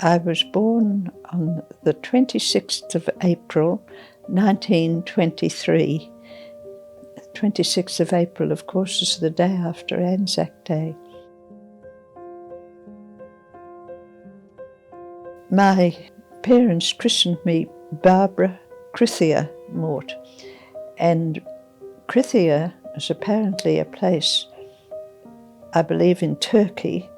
I was born on the 26th of April, 1923. 26th of April, of course, is the day after Anzac Day. My parents christened me Barbara Krythia Mort, and Krithia is apparently a place, I believe, in Turkey,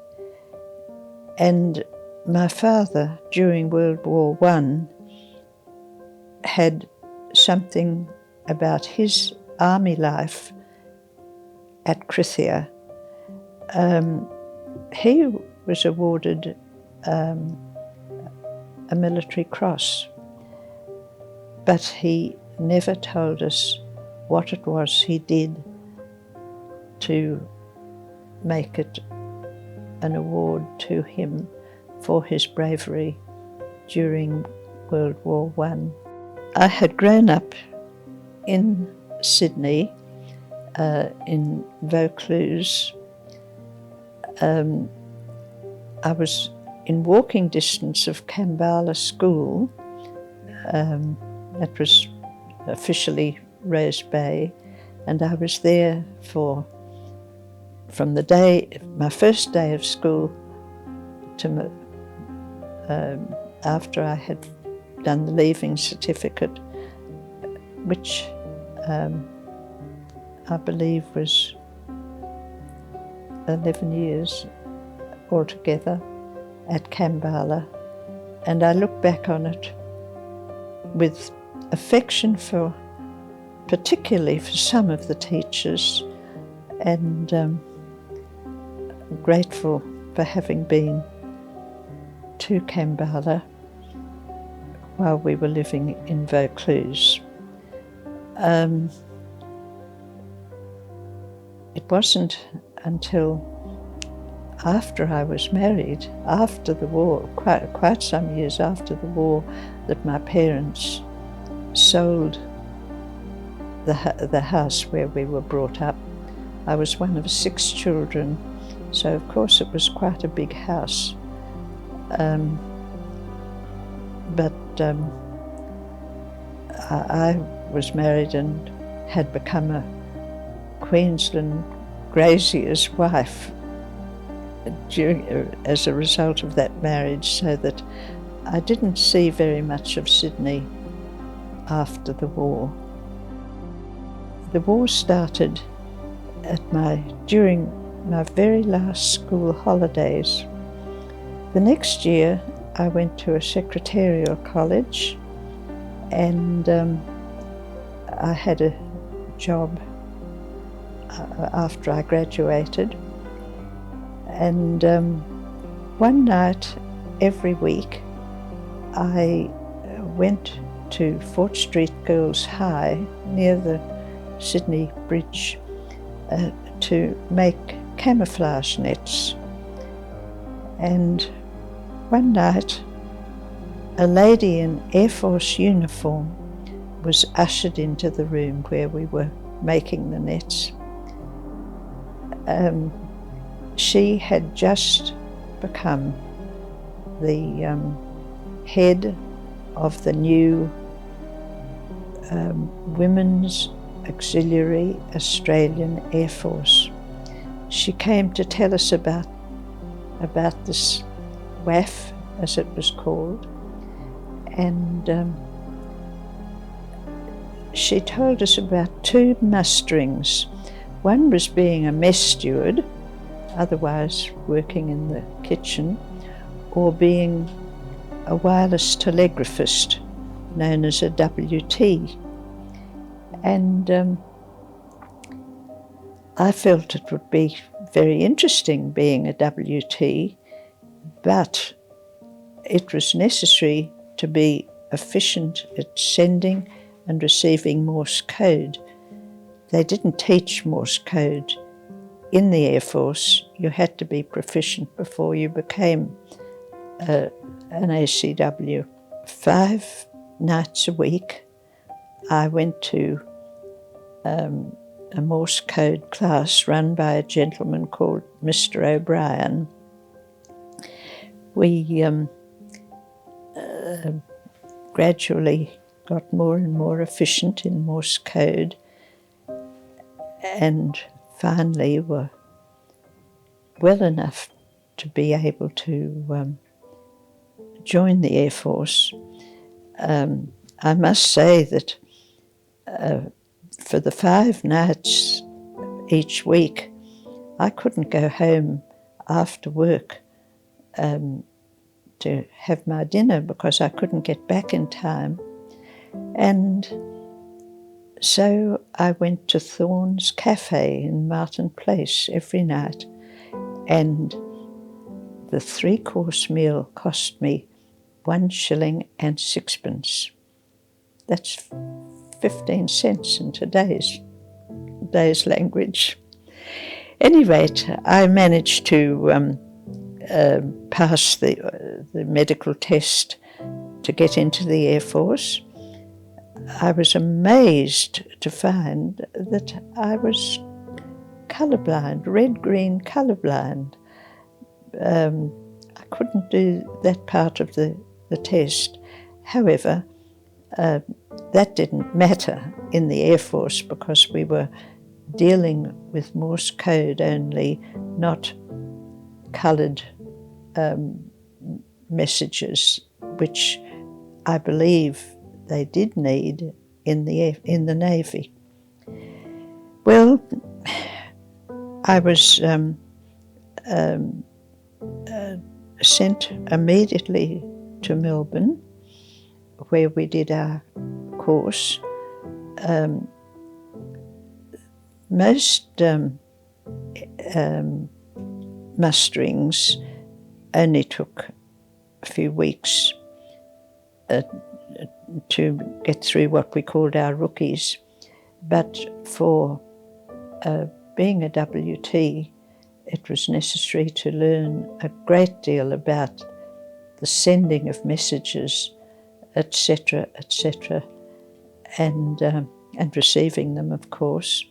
and my father, during World War I, had something about his army life at Krithia. He was awarded a military cross, but he never told us what it was he did to make it an award to him for his bravery during World War I. I had grown up in Sydney, in Vaucluse. I was in walking distance of Kambala School. That was officially Rose Bay, and I was there from my first day of school to after I had done the leaving certificate, which I believe was 11 years altogether at Kambala, and I look back on it with affection particularly for some of the teachers, and grateful for having been to Kambala while we were living in Vaucluse. It wasn't until after I was married, after the war, quite some years after the war, that my parents sold the house where we were brought up. I was one of 6 children, so of course it was quite a big house. But I was married and had become a Queensland grazier's wife as a result of that marriage, so that I didn't see very much of Sydney after the war. The war started during my very last school holidays. The next year I went to a secretarial college, and I had a job after I graduated, and one night every week I went to Fort Street Girls High near the Sydney Bridge to make camouflage nets. And one night a lady in Air Force uniform was ushered into the room where we were making the nets. She had just become the head of the new Women's Auxiliary Australian Air Force. She came to tell us about this WAAF, as it was called, and she told us about 2 musterings. One was being a mess steward, otherwise working in the kitchen, or being a wireless telegraphist, known as a WT. And I felt it would be very interesting being a WT, but it was necessary to be efficient at sending and receiving Morse code. They didn't teach Morse code in the Air Force. You had to be proficient before you became an ACW. 5 nights a week I went to a Morse code class run by a gentleman called Mr. O'Brien. We gradually got more and more efficient in Morse code, and finally were well enough to be able to join the Air Force. I must say that for the 5 nights each week, I couldn't go home after work to have my dinner because I couldn't get back in time. And so I went to Thorne's Cafe in Martin Place every night, and the 3-course meal cost me 1 shilling and 6pence. That's 15 cents in today's language. At any rate, I managed to pass the medical test to get into the Air Force. I was amazed to find that I was colourblind, red-green colourblind. I couldn't do that part of the test. However, that didn't matter in the Air Force because we were dealing with Morse code only, not coloured messages, which I believe they did need in the Navy. Well, I was sent immediately to Melbourne, where we did our course. Most musterings only took a few weeks to get through what we called our rookies, but for being a WT, it was necessary to learn a great deal about the sending of messages, etc., and receiving them, of course.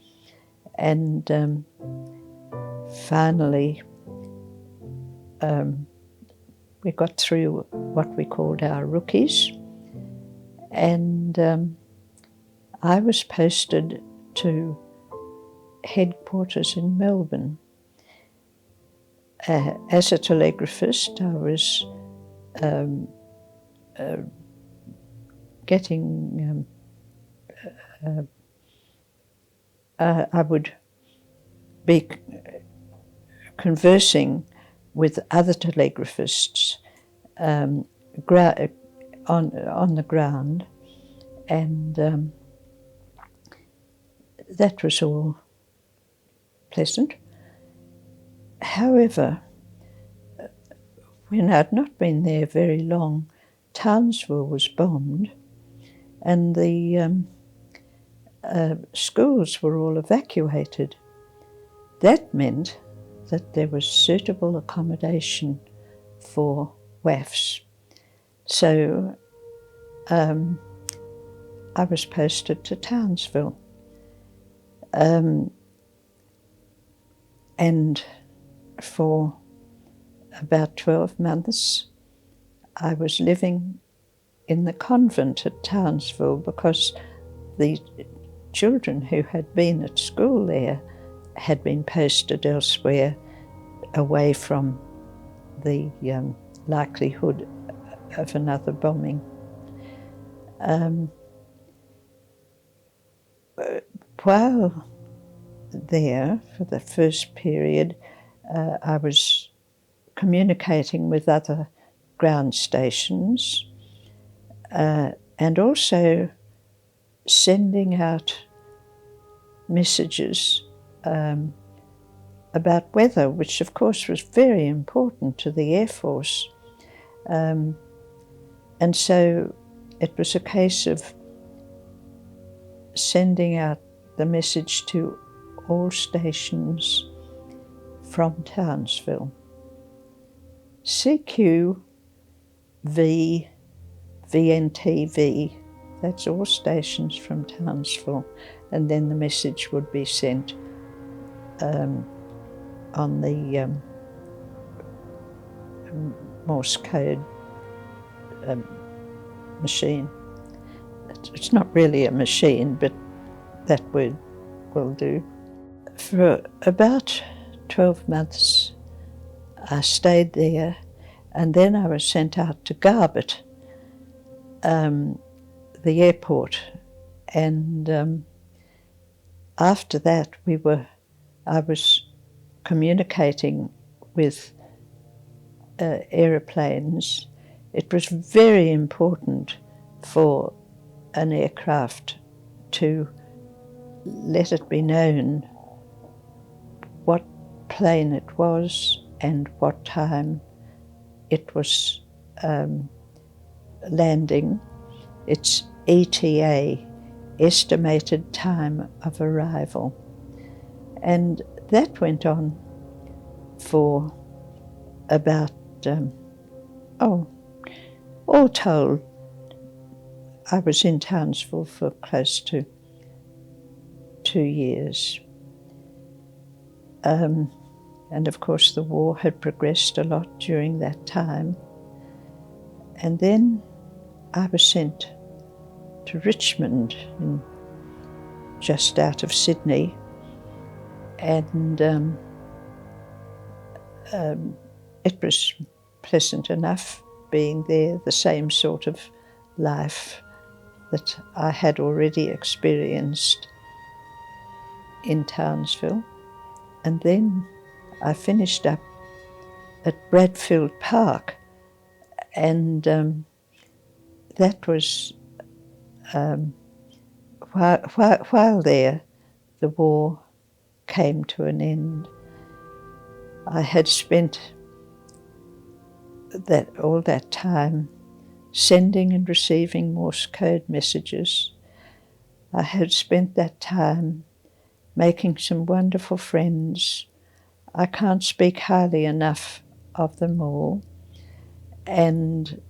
And finally, we got through what we called our rookies, and I was posted to headquarters in Melbourne. As a telegraphist, I was getting I would be conversing with other telegraphists on the ground, and that was all pleasant. However, when I'd not been there very long, Townsville was bombed, and the schools were all evacuated. That meant that there was suitable accommodation for WAAFs. So I was posted to Townsville. And for about 12 months, I was living in the convent at Townsville because the children who had been at school there had been posted elsewhere, away from the likelihood of another bombing. While there, for the first period, I was communicating with other ground stations and also sending out messages about weather, which of course was very important to the Air Force. And so it was a case of sending out the message to all stations from Townsville. CQ, V, VNTV, that's all stations from Townsville, and then the message would be sent on the Morse code machine. It's not really a machine, but that word will do. For about 12 months I stayed there, and then I was sent out to Garbett, the airport, and after that I was communicating with aeroplanes. It was very important for an aircraft to let it be known what plane it was and what time it was landing. Its ETA, estimated time of arrival. And that went on for about, all told, I was in Townsville for close to 2 years. And of course the war had progressed a lot during that time. And then I was sent to Richmond, just out of Sydney, and it was pleasant enough being there, the same sort of life that I had already experienced in Townsville. And then I finished up at Bradfield Park, and that was, while there, the war came to an end. I had spent all that time sending and receiving Morse code messages. I had spent that time making some wonderful friends. I can't speak highly enough of them all. And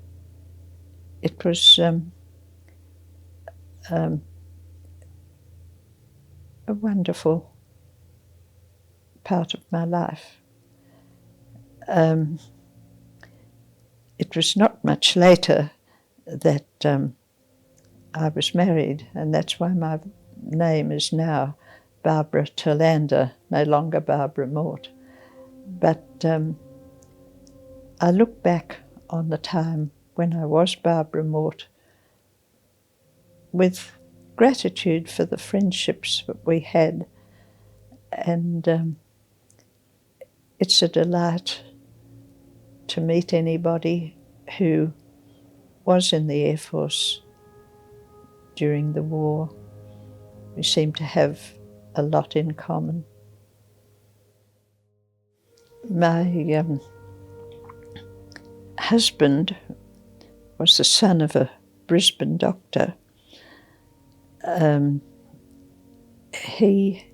it was a wonderful part of my life. It was not much later that I was married, and that's why my name is now Barbara Thelander, no longer Barbara Mort. But I look back on the time when I was Barbara Mort with gratitude for the friendships that we had, and it's a delight to meet anybody who was in the Air Force during the war. We seem to have a lot in common. My husband was the son of a Brisbane doctor. He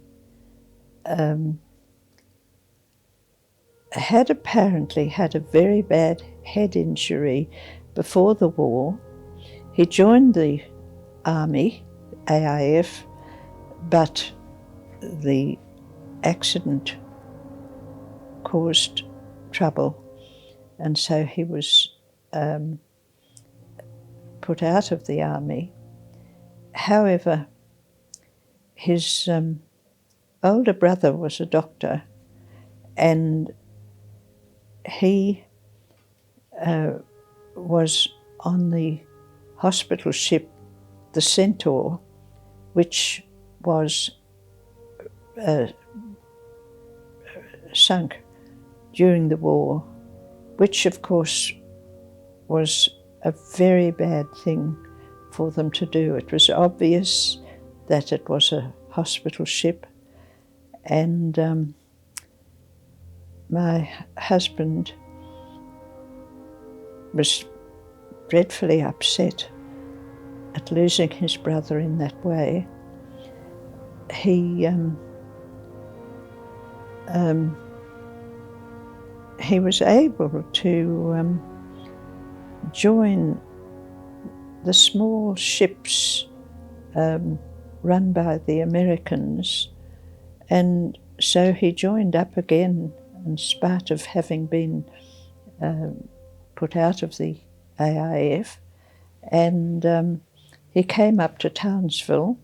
had apparently had a very bad head injury before the war. He joined the Army, AIF, but the accident caused trouble, and so he was put out of the Army. However, his older brother was a doctor, and he was on the hospital ship, the Centaur, which was sunk during the war, which of course was a very bad thing for them to do. It was obvious that it was a hospital ship, and my husband was dreadfully upset at losing his brother in that way. He was able to join the small ships run by the Americans, and so he joined up again in spite of having been put out of the AIF, And he came up to Townsville,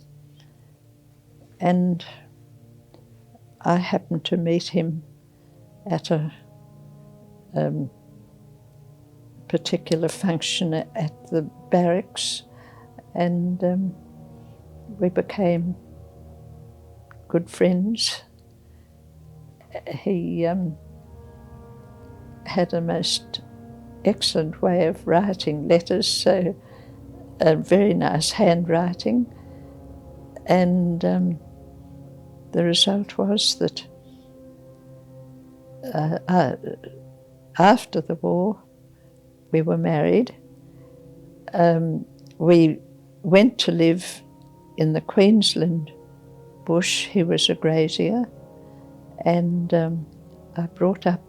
and I happened to meet him at a particular function at the barracks, and we became good friends. He had a most excellent way of writing letters, so a very nice handwriting, and the result was that after the war we were married. We went to live in the Queensland bush. He was a grazier, and I brought up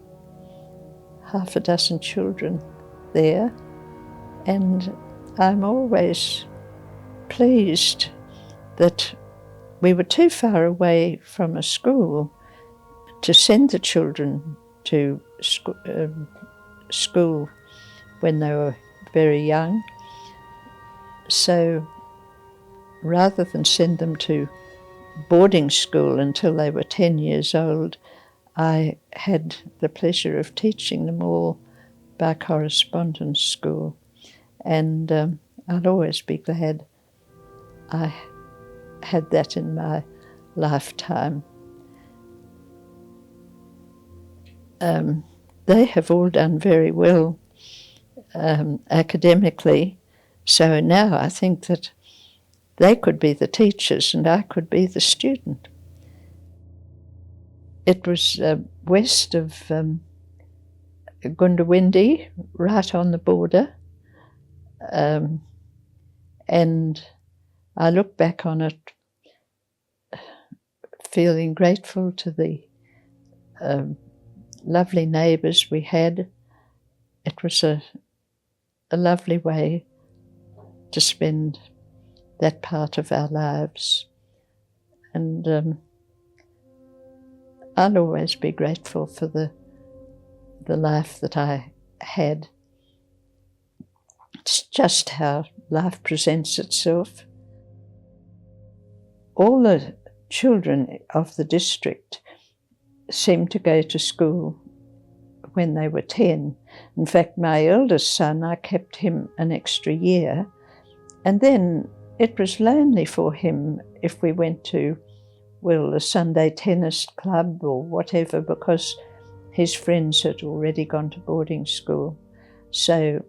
half a dozen children there, and I'm always pleased that we were too far away from a school to send the children to school when they were very young. So rather than send them to boarding school until they were 10 years old, I had the pleasure of teaching them all by correspondence school. And I'll always be glad I had that in my lifetime. They have all done very well academically, so now I think that they could be the teachers and I could be the student. It was west of Gundawindi, right on the border, and I look back on it feeling grateful to the lovely neighbours we had. It was a lovely way to spend that part of our lives, and I'll always be grateful for the life that I had. It's just how life presents itself. All the children of the district seemed to go to school when they were 10. In fact, my eldest son, I kept him an extra year, and then it was lonely for him if we went to, well, a Sunday tennis club or whatever, because his friends had already gone to boarding school. So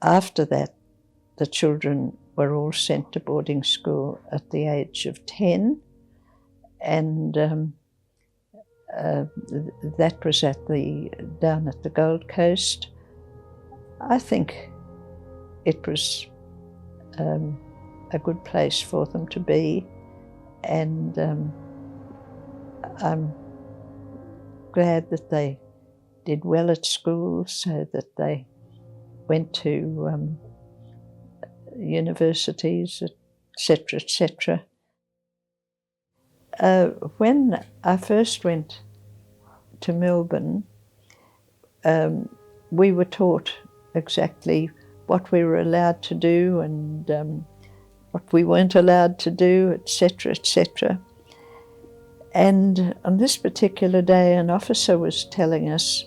after that, the children were all sent to boarding school at the age of 10, and that was down at the Gold Coast. I think it was a good place for them to be, and I'm glad that they did well at school, so that they went to universities, etc., etc. When I first went to Melbourne, we were taught exactly what we were allowed to do and what we weren't allowed to do, etc., etc. And on this particular day, an officer was telling us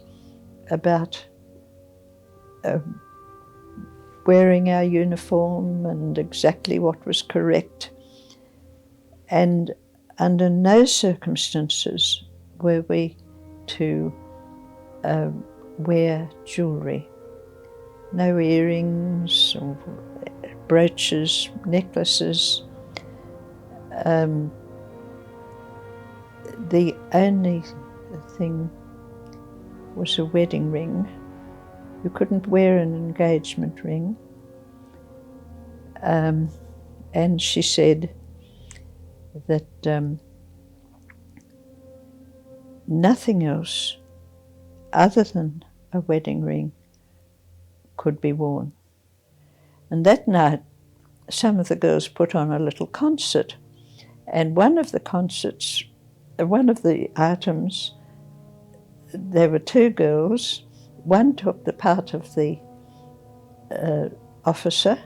about wearing our uniform and exactly what was correct. And under no circumstances were we to wear jewellery. No earrings or brooches, necklaces. The only thing was a wedding ring. You couldn't wear an engagement ring. And she said that nothing else other than a wedding ring could be worn. And that night, some of the girls put on a little concert, and one of the items, there were two girls. One took the part of the officer,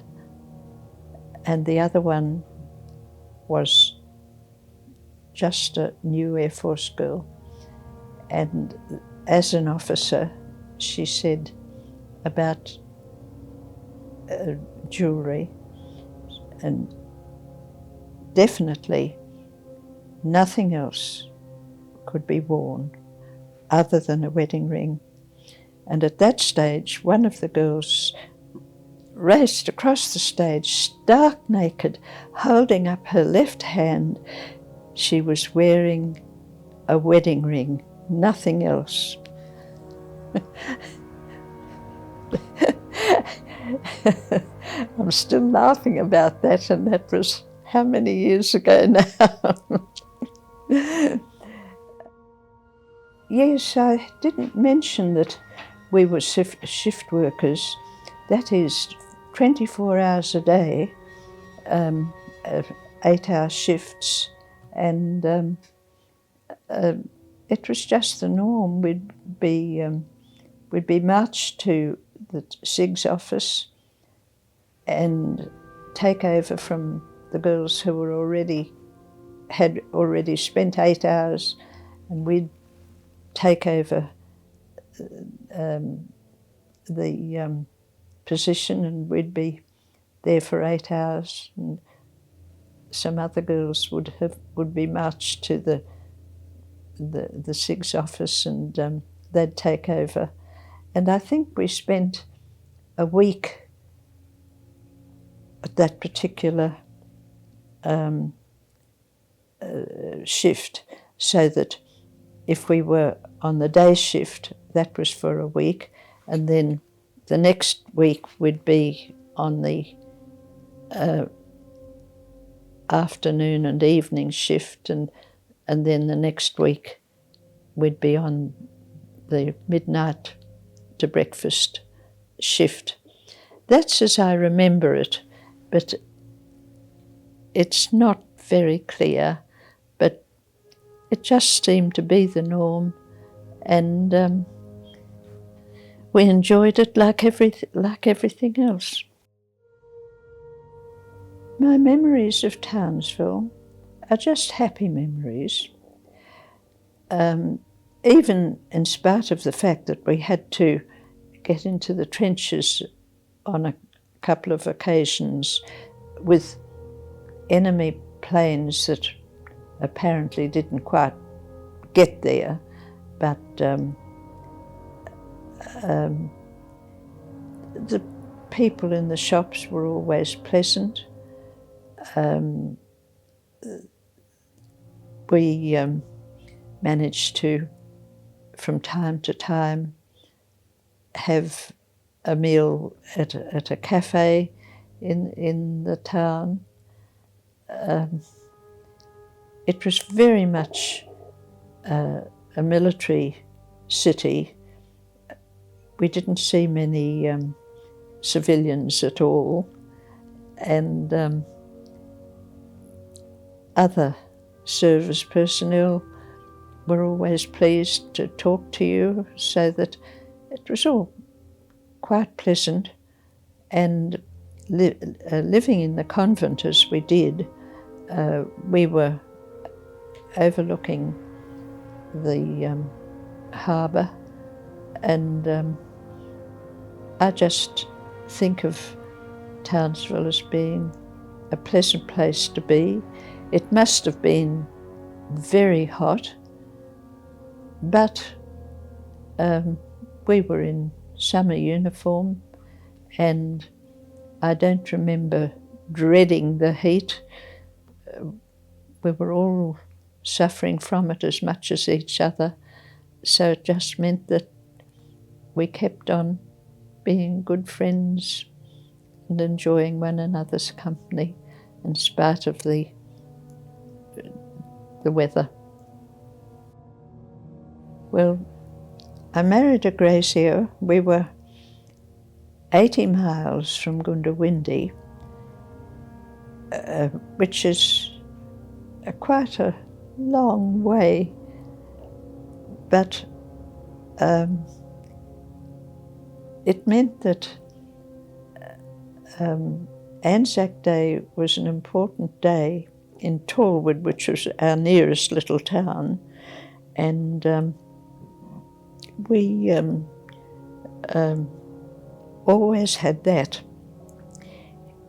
and the other one was just a new Air Force girl. And as an officer, she said about jewellery, and definitely nothing else could be worn other than a wedding ring. And at that stage, one of the girls raced across the stage, stark naked, holding up her left hand. She was wearing a wedding ring, nothing else. I'm still laughing about that, and that was how many years ago now? Yes, I didn't mention that we were shift workers. That is 24 hours a day, 8-hour shifts, and it was just the norm. We'd be marched to the SIG's office and take over from the girls who had already spent 8 hours, and we'd take over the position, and we'd be there for 8 hours, and some other girls would be marched to the SIG's office, and they'd take over. And I think we spent a week at that particular shift, so that if we were on the day shift, that was for a week, and then the next week we'd be on the afternoon and evening shift, and then the next week we'd be on the midnight to breakfast shift. That's as I remember it, but it's not very clear, but it just seemed to be the norm, and we enjoyed it like everything else. My memories of Townsville are just happy memories, even in spite of the fact that we had to get into the trenches on a couple of occasions with enemy planes that apparently didn't quite get there, but the people in the shops were always pleasant. We managed to, from time to time, have a meal at a cafe in the town. It was very much a military city. We didn't see many civilians at all, and other service personnel were always pleased to talk to you, so that it was all quite pleasant. And living in the convent as we did, we were overlooking the harbour, and I just think of Townsville as being a pleasant place to be. It must have been very hot, but we were in summer uniform, and I don't remember dreading the heat. We were all suffering from it as much as each other, so it just meant that we kept on being good friends and enjoying one another's company in spite of the weather. Well, I married a grazier. We were 80 miles from Goondiwindi, which is quite a long way, but it meant that Anzac Day was an important day in Torwood, which was our nearest little town, and we always had that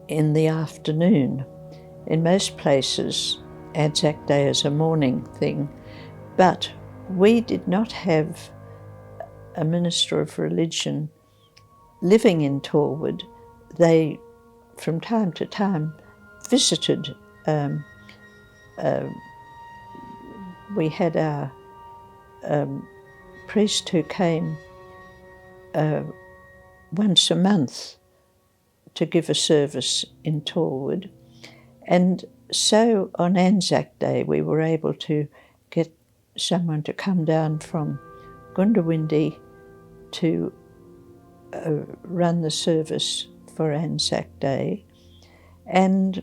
in the afternoon. In most places, Anzac Day is a morning thing, but we did not have a minister of religion living in Torwood. They, from time to time, visited. We had our priest who came once a month to give a service in Torwood. And so on Anzac Day we were able to get someone to come down from Goondiwindi to run the service for Anzac Day. And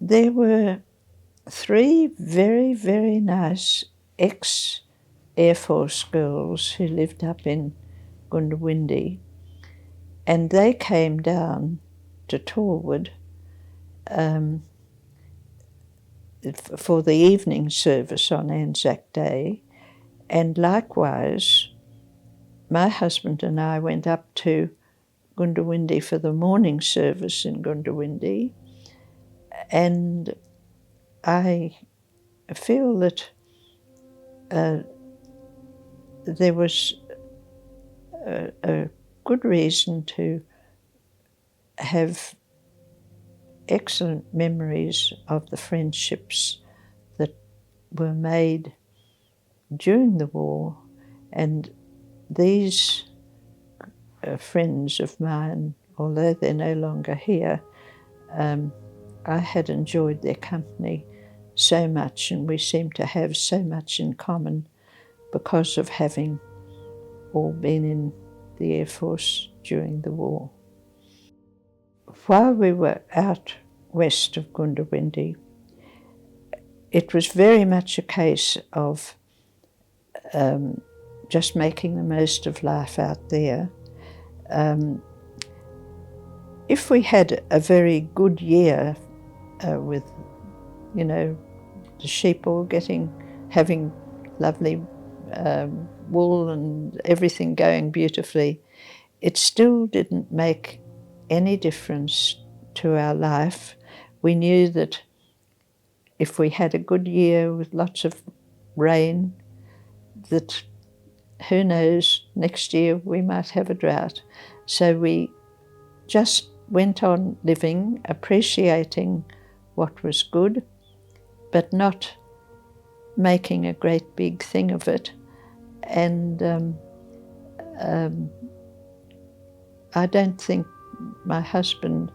there were 3 very, very nice ex-Air Force girls who lived up in Goondiwindi, and they came down to Torwood for the evening service on Anzac Day, and likewise my husband and I went up to Goondiwindi for the morning service in Goondiwindi, and I feel that there was a good reason to have excellent memories of the friendships that were made during the war, and these friends of mine, although they're no longer here, I had enjoyed their company so much, and we seem to have so much in common because of having all been in the Air Force during the war. While we were out west of Goondiwindi, it was very much a case of just making the most of life out there. If we had a very good year with, the sheep all having lovely wool and everything going beautifully, it still didn't make any difference to our life. We knew that if we had a good year with lots of rain, that who knows, next year we might have a drought. So we just went on living, appreciating what was good, but not making a great big thing of it. And I don't think my husband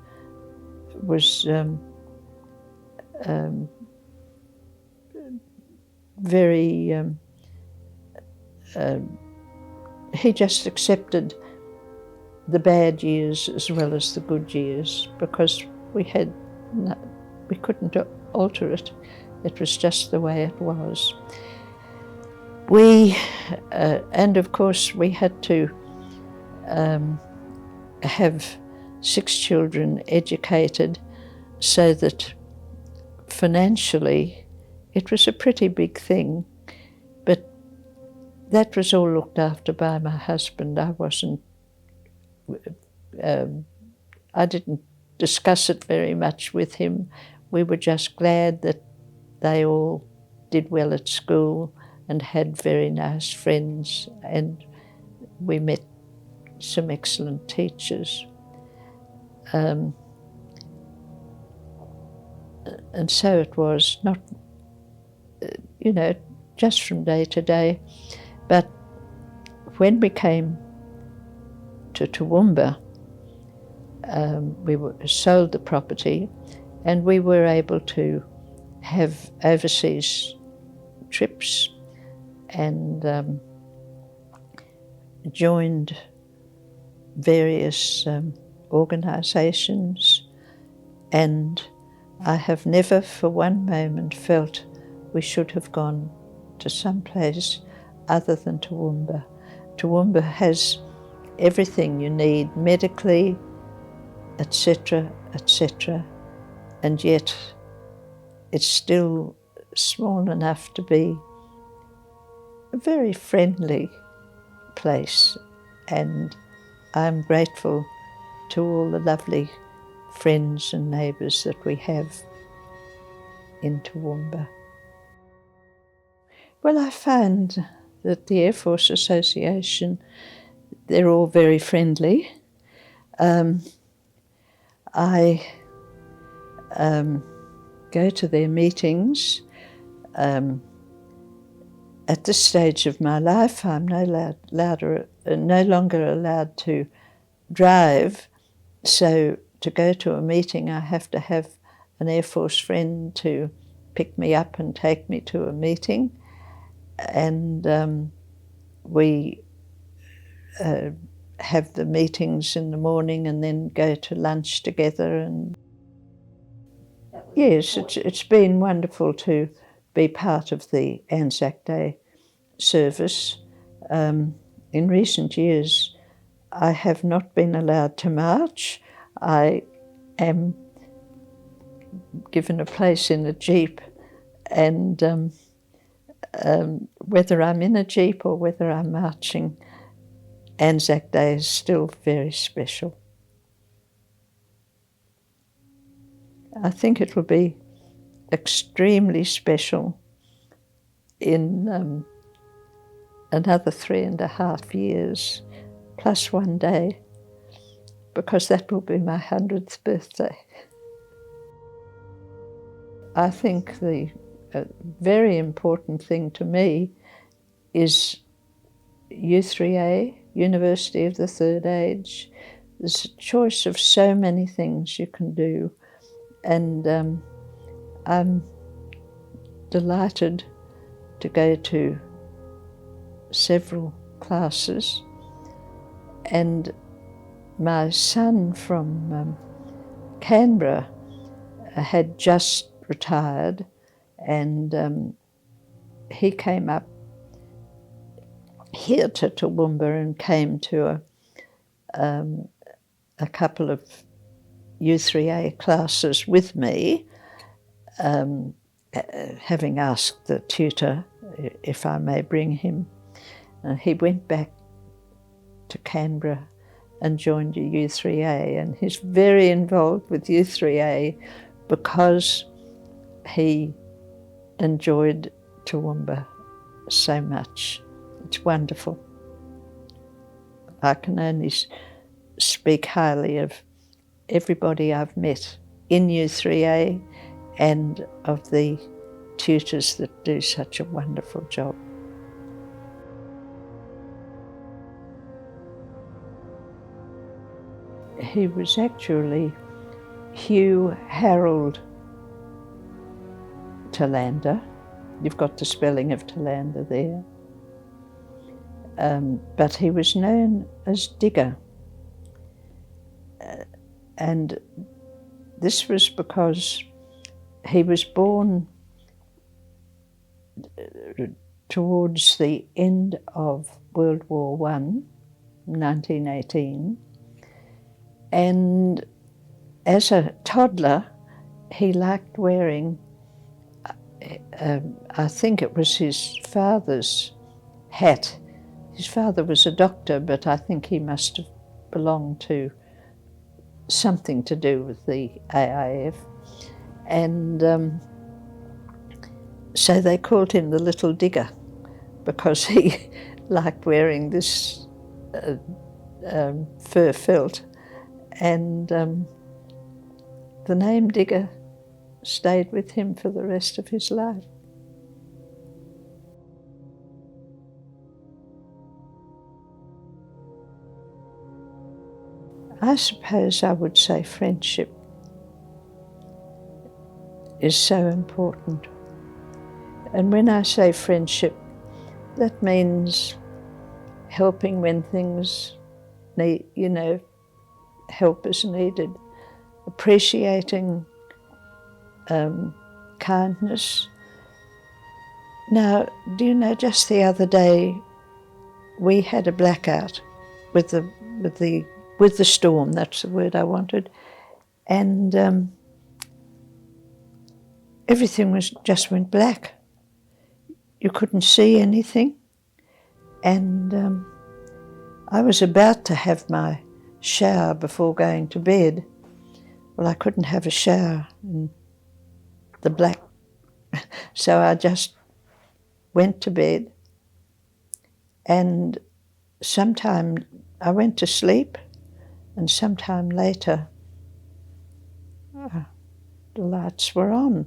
was very... he just accepted the bad years as well as the good years, because we couldn't alter it. It was just the way it was. And of course we had to have 6 children educated, so that financially it was a pretty big thing, but that was all looked after by my husband. I didn't discuss it very much with him. We were just glad that they all did well at school and had very nice friends, and we met some excellent teachers. And so it was, not, just from day to day. But when we came to Toowoomba, we sold the property, and we were able to have overseas trips, and joined various organisations, and I have never for one moment felt we should have gone to some place other than Toowoomba. Toowoomba has everything you need medically, etc., etc., and yet it's still small enough to be a very friendly place, and I'm grateful to all the lovely friends and neighbours that we have in Toowoomba. Well, I find that the Air Force Association, they're all very friendly. I go to their meetings. At this stage of my life, I'm no longer allowed to drive, so to go to a meeting I have to have an Air Force friend to pick me up and take me to a meeting, and we have the meetings in the morning and then go to lunch together. And yes, it's been wonderful to be part of the Anzac Day service. In recent years, I have not been allowed to march. I am given a place in a jeep, and whether I'm in a jeep or whether I'm marching, Anzac Day is still very special. I think it will be extremely special in another 3.5 years, plus 1 day, because that will be my 100th birthday. I think the very important thing to me is U3A, University of the Third Age. There's a choice of so many things you can do, and I'm delighted to go to several classes. And my son from Canberra had just retired, and he came up here to Toowoomba and came to a couple of U3A classes with me, having asked the tutor if I may bring him. He went back to Canberra and joined a U3A, and he's very involved with U3A because he enjoyed Toowoomba so much. It's wonderful. I can only speak highly of everybody I've met in U3A and of the tutors that do such a wonderful job. He was actually Hugh Harold Thelander. You've got the spelling of Thelander there. But he was known as Digger. And this was because he was born towards the end of World War I, 1918. And as a toddler, he liked wearing, I think it was his father's hat. His father was a doctor, but I think he must have belonged to something to do with the AIF. And so they called him the Little Digger because he liked wearing this fur felt. And the name Digger stayed with him for the rest of his life. I suppose I would say friendship is so important. And when I say friendship, that means helping when things need, help is needed, appreciating kindness. Now, do you know, just the other day we had a blackout with the with the storm, that's the word I wanted. And everything just went black. You couldn't see anything. And I was about to have my shower before going to bed. Well, I couldn't have a shower in the black, so I just went to bed. And sometime I went to sleep, and sometime later the lights were on.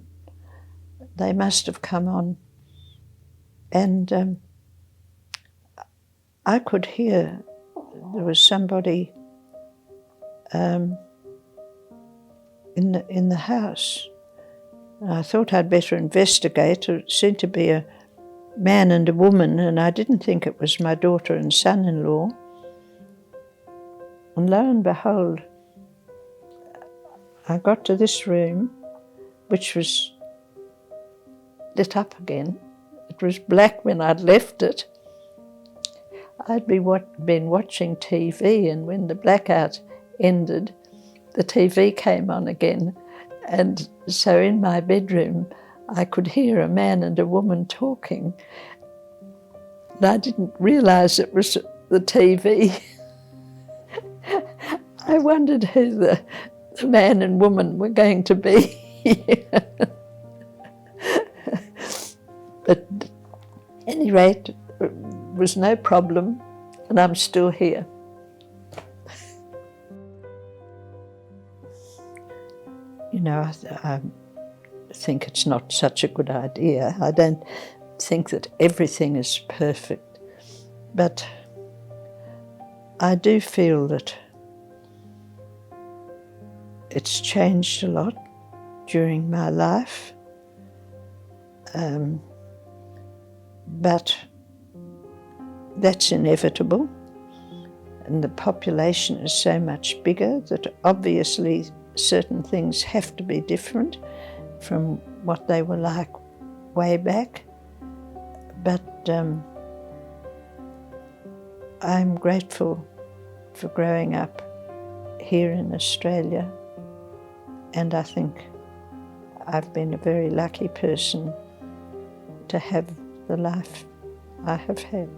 They must have come on. And I could hear there was somebody in the house. And I thought I'd better investigate. It seemed to be a man and a woman, and I didn't think it was my daughter and son-in-law. And lo and behold, I got to this room, which was lit up again. It was black when I'd left it. I'd been watching TV, and when the blackout ended, the TV came on again. And so in my bedroom, I could hear a man and a woman talking. And I didn't realise it was the TV. I wondered who the man and woman were going to be. But at any rate, it was no problem, and I'm still here. You know, I think it's not such a good idea. I don't think that everything is perfect, but I do feel that it's changed a lot during my life, but that's inevitable, and the population is so much bigger that obviously certain things have to be different from what they were like way back. But I'm grateful for growing up here in Australia, and I think I've been a very lucky person to have the life I have had.